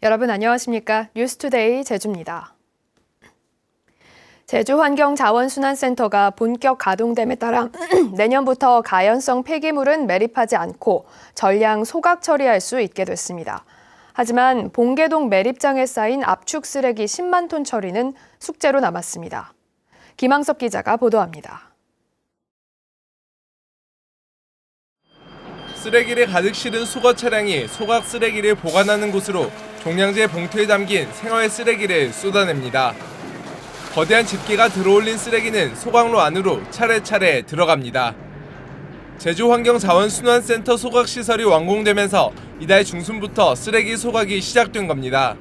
여러분 안녕하십니까? 뉴스투데이 제주입니다. 제주환경자원순환센터가 본격 가동됨에 따라 내년부터 가연성 폐기물은 매립하지 않고 전량 소각 처리할 수 있게 됐습니다. 하지만 봉계동 매립장에 쌓인 압축 쓰레기 10만 톤 처리는 숙제로 남았습니다. 김항섭 기자가 보도합니다. 쓰레기를 가득 실은 수거 차량이 소각 쓰레기를 보관하는 곳으로 종량제 봉투에 담긴 생활 쓰레기를 쏟아냅니다. 거대한 집게가 들어올린 쓰레기는 소각로 안으로 차례차례 들어갑니다. 제주환경자원순환센터 소각시설이 완공되면서 이달 중순부터 쓰레기 소각이 시작된 겁니다.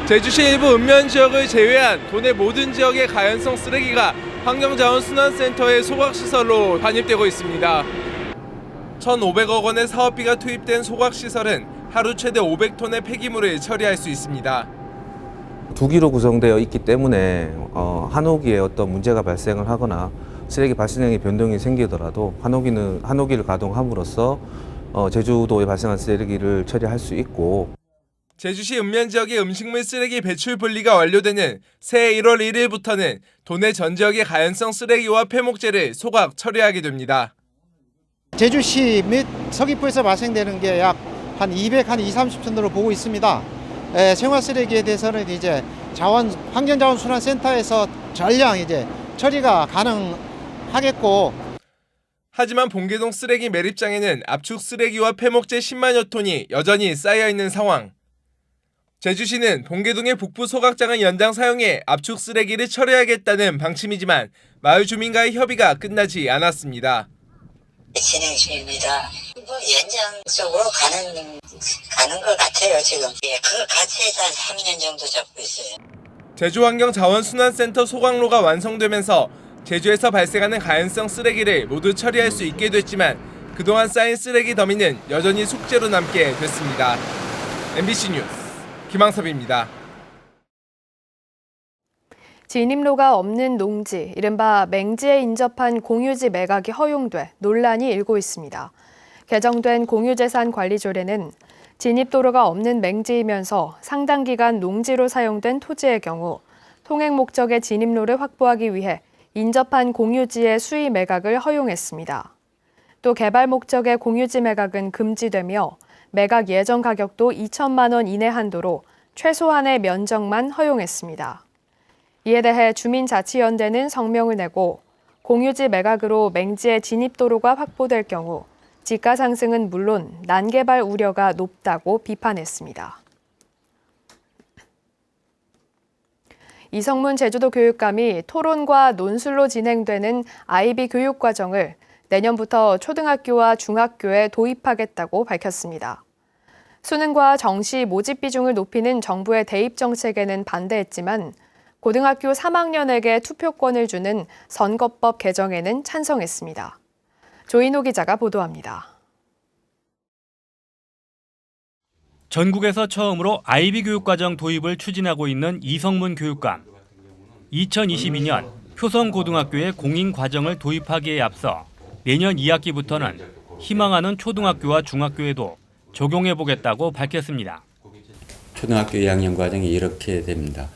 제주시 일부 읍면 지역을 제외한 도내 모든 지역의 가연성 쓰레기가 환경자원순환센터의 소각시설로 반입되고 있습니다. 1,500억 원의 사업비가 투입된 소각시설은 하루 최대 500톤의 폐기물을 처리할 수 있습니다. 두 기로 구성되어 있기 때문에 한호기에 어떤 문제가 발생을 하거나 쓰레기 발생량의 변동이 생기더라도 한호기를 가동함으로써 제주도에 발생한 쓰레기를 처리할 수 있고, 제주시 읍면 지역의 음식물 쓰레기 배출 분리가 완료되는 새해 1월 1일부터는 도내 전 지역의 가연성 쓰레기와 폐목재를 소각 처리하게 됩니다. 제주시 및 서귀포에서 발생되는 게 약 한 230톤 정도로 보고 있습니다. 생활 쓰레기에 대해서는 이제 환경자원순환센터에서 전량 이제 처리가 가능하겠고. 하지만 봉계동 쓰레기 매립장에는 압축 쓰레기와 폐목재 10만여 톤이 여전히 쌓여 있는 상황. 제주시는 봉계동의 북부 소각장을 연장 사용해 압축 쓰레기를 처리하겠다는 방침이지만 마을 주민과의 협의가 끝나지 않았습니다. 진행 중입니다. 연장적으로 가는 것 같아요, 지금. 그 가치에서 한 3년 정도 잡고 있어요. 제주환경자원순환센터 소각로가 완성되면서 제주에서 발생하는 가연성 쓰레기를 모두 처리할 수 있게 됐지만 그동안 쌓인 쓰레기 더미는 여전히 숙제로 남게 됐습니다. MBC 뉴스 김항섭입니다. 진입로가 없는 농지, 이른바 맹지에 인접한 공유지 매각이 허용돼 논란이 일고 있습니다. 개정된 공유재산관리조례는 진입도로가 없는 맹지이면서 상당 기간 농지로 사용된 토지의 경우 통행 목적의 진입로를 확보하기 위해 인접한 공유지의 수의 매각을 허용했습니다. 또 개발 목적의 공유지 매각은 금지되며 매각 예정 가격도 2천만 원 이내 한도로 최소한의 면적만 허용했습니다. 이에 대해 주민자치연대는 성명을 내고 공유지 매각으로 맹지의 진입도로가 확보될 경우 지가 상승은 물론 난개발 우려가 높다고 비판했습니다. 이성문 제주도 교육감이 토론과 논술로 진행되는 IB 교육 과정을 내년부터 초등학교와 중학교에 도입하겠다고 밝혔습니다. 수능과 정시 모집 비중을 높이는 정부의 대입 정책에는 반대했지만 고등학교 3학년에게 투표권을 주는 선거법 개정에는 찬성했습니다. 조인호 기자가 보도합니다. 전국에서 처음으로 IB 교육과정 도입을 추진하고 있는 이성문 교육감. 2022년 표성고등학교에 공인과정을 도입하기에 앞서 내년 2학기부터는 희망하는 초등학교와 중학교에도 적용해보겠다고 밝혔습니다. 초등학교 2학년 과정이 이렇게 됩니다.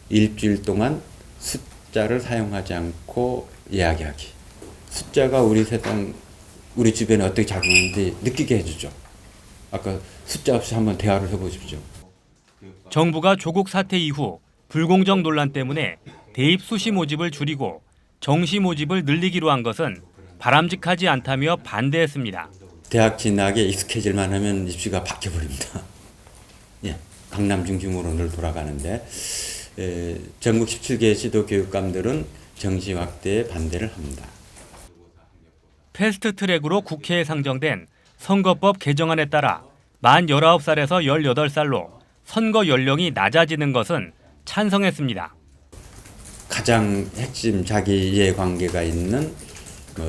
일주일 동안 숫자를 사용하지 않고 이야기하기. 숫자가 우리 주변에 어떻게 작용하는지 느끼게 해주죠. 아까 숫자 없이 한번 대화를 해보십시오. 정부가 조국 사태 이후 불공정 논란 때문에 대입 수시 모집을 줄이고 정시 모집을 늘리기로 한 것은 바람직하지 않다며 반대했습니다. 대학 진학에 익숙해질만 하면 입시가 바뀌어버립니다. 강남 중심으로 늘 돌아가는데 전국 17개 시도 교육감들은 정시 확대에 반대를 합니다. 패스트트랙으로 국회에 상정된 선거법 개정안에 따라 만 19살에서 18살로 선거 연령이 낮아지는 것은 찬성했습니다. 가장 핵심 자기 이해관계가 있는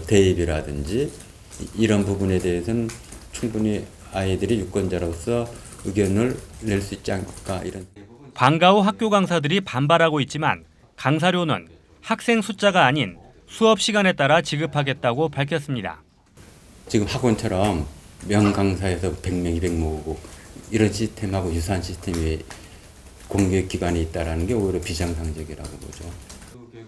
대입이라든지 이런 부분에 대해서는 충분히 아이들이 유권자로서 의견을 낼 수 있지 않을까 이런. 방과 후 학교 강사들이 반발하고 있지만 강사료는 학생 숫자가 아닌 수업 시간에 따라 지급하겠다고 밝혔습니다. 지금 학원처럼 명강사에서 100명, 200명 오고 이런 시스템하고 유사한 시스템이 공교육기관에 있다는 게 오히려 비정상적이라고 보죠.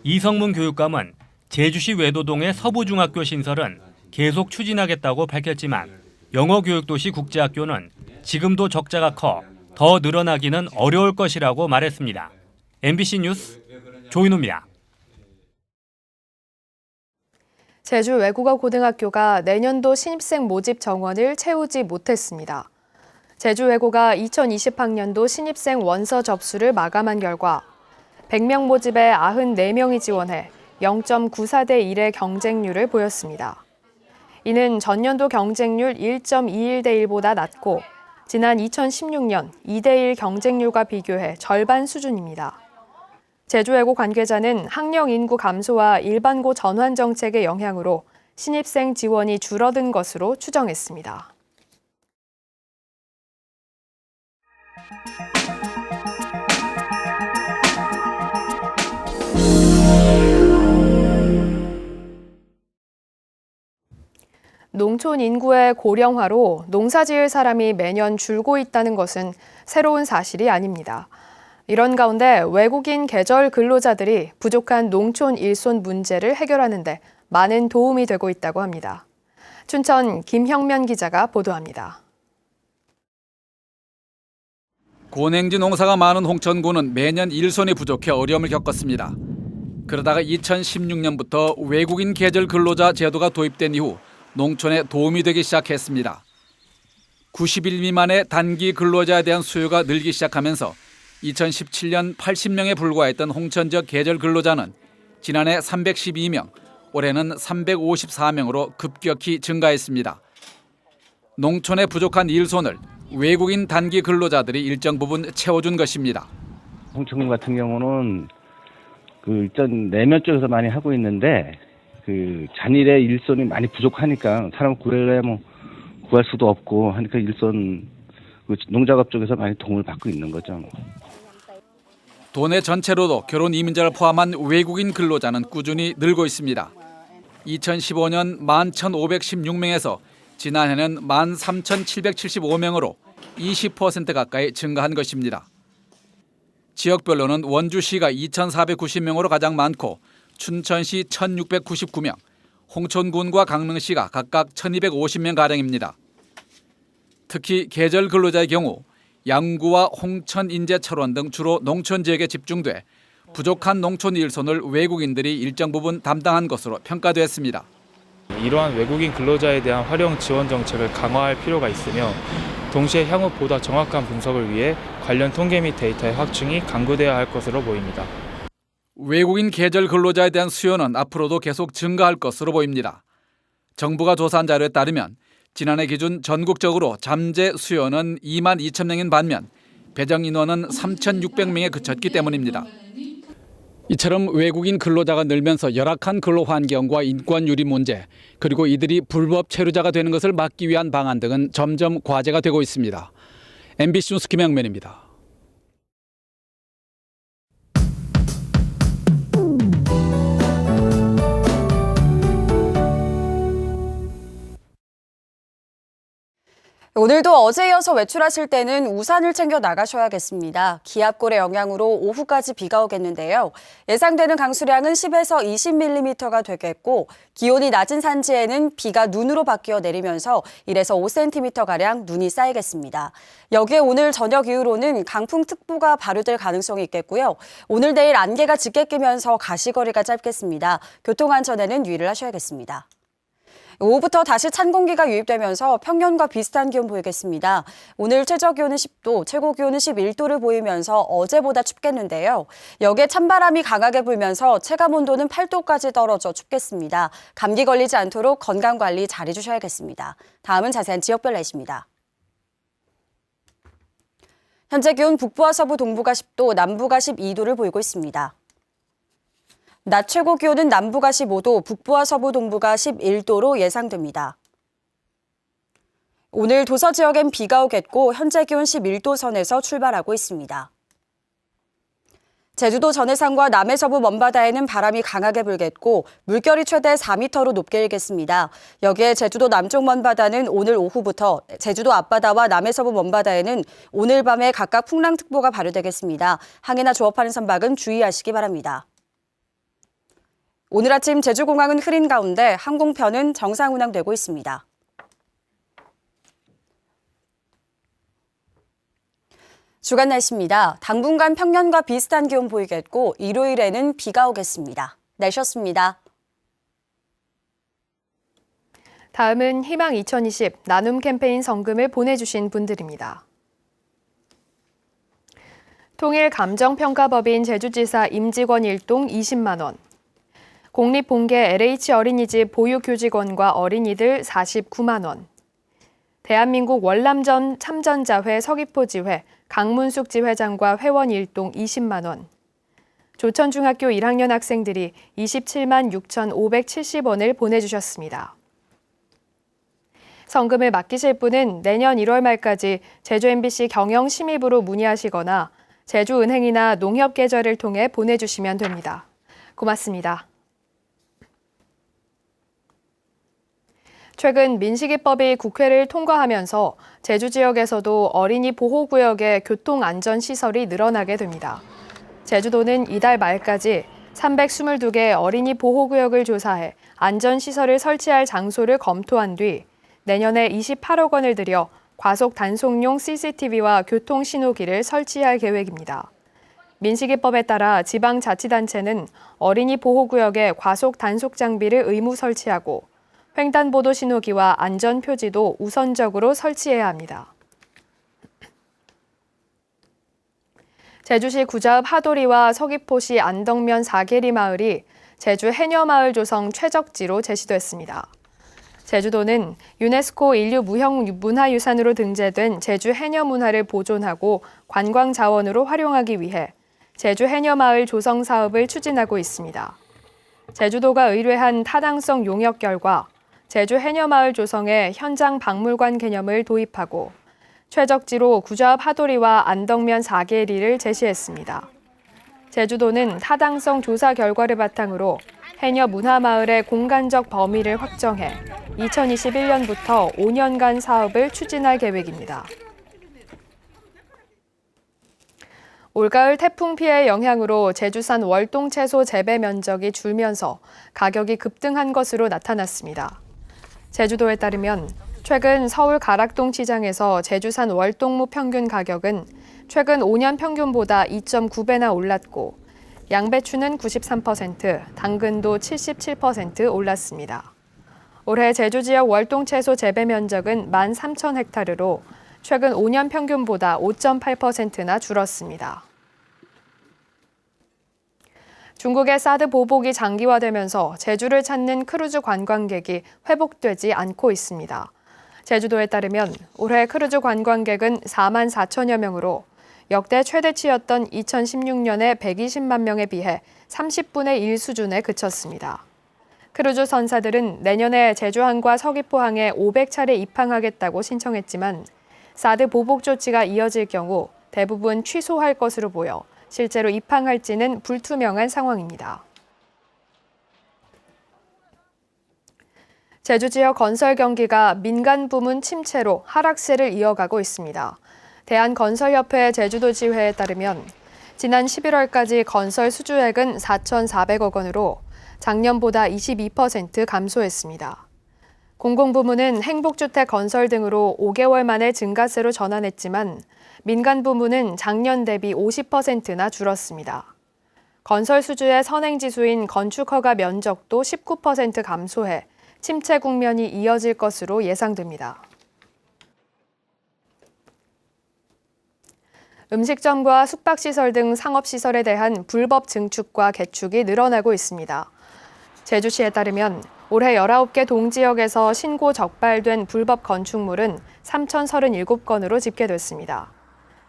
이성문 교육감은 제주시 외도동의 서부중학교 신설은 계속 추진하겠다고 밝혔지만 영어교육도시 국제학교는 지금도 적자가 커 더 늘어나기는 어려울 것이라고 말했습니다. MBC 뉴스 조인호입니다. 제주 외국어 고등학교가 내년도 신입생 모집 정원을 채우지 못했습니다. 제주 외고가 2020학년도 신입생 원서 접수를 마감한 결과 100명 모집에 94명이 지원해 0.94대 1의 경쟁률을 보였습니다. 이는 전년도 경쟁률 1.21대 1보다 낮고 지난 2016년 2대 1 경쟁률과 비교해 절반 수준입니다. 제주외고 관계자는 학령 인구 감소와 일반고 전환 정책의 영향으로 신입생 지원이 줄어든 것으로 추정했습니다. 농촌 인구의 고령화로 농사지을 사람이 매년 줄고 있다는 것은 새로운 사실이 아닙니다. 이런 가운데 외국인 계절 근로자들이 부족한 농촌 일손 문제를 해결하는 데 많은 도움이 되고 있다고 합니다. 춘천 김형면 기자가 보도합니다. 고냉지 농사가 많은 홍천군은 매년 일손이 부족해 어려움을 겪었습니다. 그러다가 2016년부터 외국인 계절 근로자 제도가 도입된 이후 농촌에 도움이 되기 시작했습니다. 90일 미만의 단기 근로자에 대한 수요가 늘기 시작하면서 2017년 80명에 불과했던 홍천 지역 계절 근로자는 지난해 312명, 올해는 354명으로 급격히 증가했습니다. 농촌에 부족한 일손을 외국인 단기 근로자들이 일정 부분 채워준 것입니다. 홍천군 같은 경우는 일단 내면 쪽에서 많이 하고 있는데 잔일의 일손이 많이 부족하니까 사람 구해야 구할 수도 없고 하니까 일손 농작업 쪽에서 많이 도움을 받고 있는 거죠. 도내 전체로도 결혼 이민자를 포함한 외국인 근로자는 꾸준히 늘고 있습니다. 2015년 11,516명에서 지난해는 13,775명으로 20% 가까이 증가한 것입니다. 지역별로는 원주시가 2,490명으로 가장 많고 춘천시 1,699명, 홍천군과 강릉시가 각각 1,250명가량입니다. 특히 계절 근로자의 경우 양구와 홍천, 인제, 철원 등 주로 농촌 지역에 집중돼 부족한 농촌 일손을 외국인들이 일정 부분 담당한 것으로 평가됐습니다. 이러한 외국인 근로자에 대한 활용 지원 정책을 강화할 필요가 있으며 동시에 향후 보다 정확한 분석을 위해 관련 통계 및 데이터의 확충이 강구되어야 할 것으로 보입니다. 외국인 계절 근로자에 대한 수요는 앞으로도 계속 증가할 것으로 보입니다. 정부가 조사한 자료에 따르면 지난해 기준 전국적으로 잠재 수요는 2만 2천 명인 반면 배정 인원은 3,600명에 그쳤기 때문입니다. 이처럼 외국인 근로자가 늘면서 열악한 근로 환경과 인권 유리 문제, 그리고 이들이 불법 체류자가 되는 것을 막기 위한 방안 등은 점점 과제가 되고 있습니다. MBC 뉴스 김영면입니다. 오늘도 어제에 이어서 외출하실 때는 우산을 챙겨 나가셔야겠습니다. 기압골의 영향으로 오후까지 비가 오겠는데요. 예상되는 강수량은 10에서 20mm가 되겠고 기온이 낮은 산지에는 비가 눈으로 바뀌어 내리면서 1에서 5cm가량 눈이 쌓이겠습니다. 여기에 오늘 저녁 이후로는 강풍특보가 발효될 가능성이 있겠고요. 오늘 내일 안개가 짙게 끼면서 가시거리가 짧겠습니다. 교통안전에는 유의를 하셔야겠습니다. 오후부터 다시 찬 공기가 유입되면서 평년과 비슷한 기온 보이겠습니다. 오늘 최저기온은 10도, 최고기온은 11도를 보이면서 어제보다 춥겠는데요. 여기에 찬바람이 강하게 불면서 체감온도는 8도까지 떨어져 춥겠습니다. 감기 걸리지 않도록 건강관리 잘 해주셔야겠습니다. 다음은 자세한 지역별 날씨입니다. 현재 기온 북부와 서부 동부가 10도, 남부가 12도를 보이고 있습니다. 낮 최고 기온은 남부가 15도, 북부와 서부 동부가 11도로 예상됩니다. 오늘 도서 지역엔 비가 오겠고 현재 기온 11도 선에서 출발하고 있습니다. 제주도 전해상과 남해서부 먼바다에는 바람이 강하게 불겠고 물결이 최대 4m로 높게 일겠습니다. 여기에 제주도 남쪽 먼바다는 오늘 오후부터, 제주도 앞바다와 남해서부 먼바다에는 오늘 밤에 각각 풍랑특보가 발효되겠습니다. 항해나 조업하는 선박은 주의하시기 바랍니다. 오늘 아침 제주공항은 흐린 가운데 항공편은 정상 운항되고 있습니다. 주간 날씨입니다. 당분간 평년과 비슷한 기온 보이겠고 일요일에는 비가 오겠습니다. 날씨였습니다. 다음은 희망 2020 나눔 캠페인 성금을 보내주신 분들입니다. 통일감정평가법인 제주지사 임직원 일동 20만 원, 공립봉계 LH 어린이집 보육교직원과 어린이들 49만 원, 대한민국 월남전 참전자회 서귀포지회 강문숙 지회장과 회원 일동 20만 원, 조천중학교 1학년 학생들이 27만 6,570원을 보내주셨습니다. 성금을 맡기실 분은 내년 1월 말까지 제주 MBC 경영심의부로 문의하시거나 제주은행이나 농협계좌를 통해 보내주시면 됩니다. 고맙습니다. 최근 민식이법이 국회를 통과하면서 제주 지역에서도 어린이 보호구역의 교통안전시설이 늘어나게 됩니다. 제주도는 이달 말까지 322개 어린이 보호구역을 조사해 안전시설을 설치할 장소를 검토한 뒤 내년에 28억 원을 들여 과속 단속용 CCTV와 교통신호기를 설치할 계획입니다. 민식이법에 따라 지방자치단체는 어린이 보호구역에 과속 단속 장비를 의무 설치하고 횡단보도 신호기와 안전표지도 우선적으로 설치해야 합니다. 제주시 구자읍 하도리와 서귀포시 안덕면 사계리 마을이 제주 해녀마을 조성 최적지로 제시됐습니다. 제주도는 유네스코 인류 무형문화유산으로 등재된 제주 해녀문화를 보존하고 관광자원으로 활용하기 위해 제주 해녀마을 조성 사업을 추진하고 있습니다. 제주도가 의뢰한 타당성 용역 결과 제주 해녀마을 조성에 현장 박물관 개념을 도입하고 최적지로 구자읍 하도리와 안덕면 사계리를 제시했습니다. 제주도는 타당성 조사 결과를 바탕으로 해녀 문화마을의 공간적 범위를 확정해 2021년부터 5년간 사업을 추진할 계획입니다. 올가을 태풍 피해 영향으로 제주산 월동채소 재배 면적이 줄면서 가격이 급등한 것으로 나타났습니다. 제주도에 따르면 최근 서울 가락동 시장에서 제주산 월동무 평균 가격은 최근 5년 평균보다 2.9배나 올랐고 양배추는 93%, 당근도 77% 올랐습니다. 올해 제주 지역 월동채소 재배 면적은 13,000헥타르로 최근 5년 평균보다 5.8%나 줄었습니다. 중국의 사드 보복이 장기화되면서 제주를 찾는 크루즈 관광객이 회복되지 않고 있습니다. 제주도에 따르면 올해 크루즈 관광객은 4만 4천여 명으로 역대 최대치였던 2016년의 120만 명에 비해 30분의 1 수준에 그쳤습니다. 크루즈 선사들은 내년에 제주항과 서귀포항에 500차례 입항하겠다고 신청했지만 사드 보복 조치가 이어질 경우 대부분 취소할 것으로 보여 실제로 입항할지는 불투명한 상황입니다. 제주 지역 건설 경기가 민간 부문 침체로 하락세를 이어가고 있습니다. 대한건설협회 제주도 지회에 따르면 지난 11월까지 건설 수주액은 4,400억 원으로 작년보다 22% 감소했습니다. 공공부문은 행복주택 건설 등으로 5개월 만에 증가세로 전환했지만 민간 부문은 작년 대비 50%나 줄었습니다. 건설 수주의 선행지수인 건축허가 면적도 19% 감소해 침체 국면이 이어질 것으로 예상됩니다. 음식점과 숙박시설 등 상업시설에 대한 불법 증축과 개축이 늘어나고 있습니다. 제주시에 따르면 올해 19개 동지역에서 신고 적발된 불법 건축물은 3,037건으로 집계됐습니다.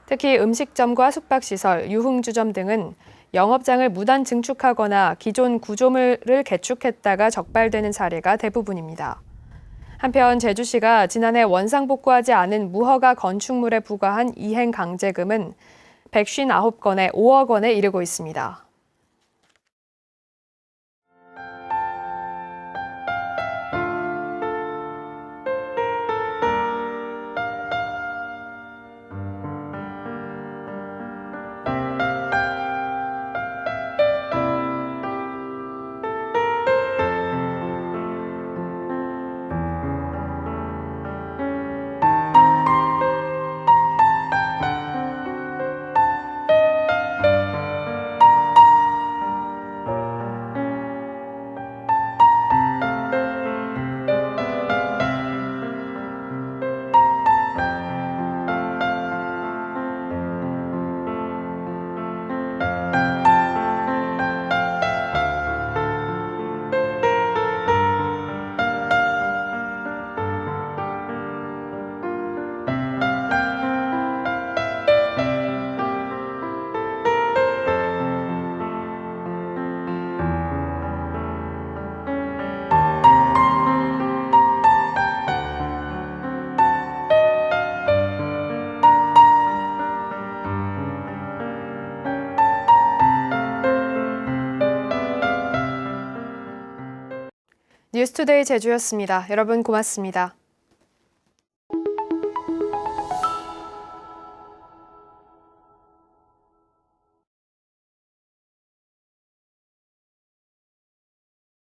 특히 음식점과 숙박시설, 유흥주점 등은 영업장을 무단 증축하거나 기존 구조물을 개축했다가 적발되는 사례가 대부분입니다. 한편 제주시가 지난해 원상복구하지 않은 무허가 건축물에 부과한 이행 강제금은 159건에 5억 원에 이르고 있습니다. 뉴스투데이 제주였습니다. 여러분 고맙습니다.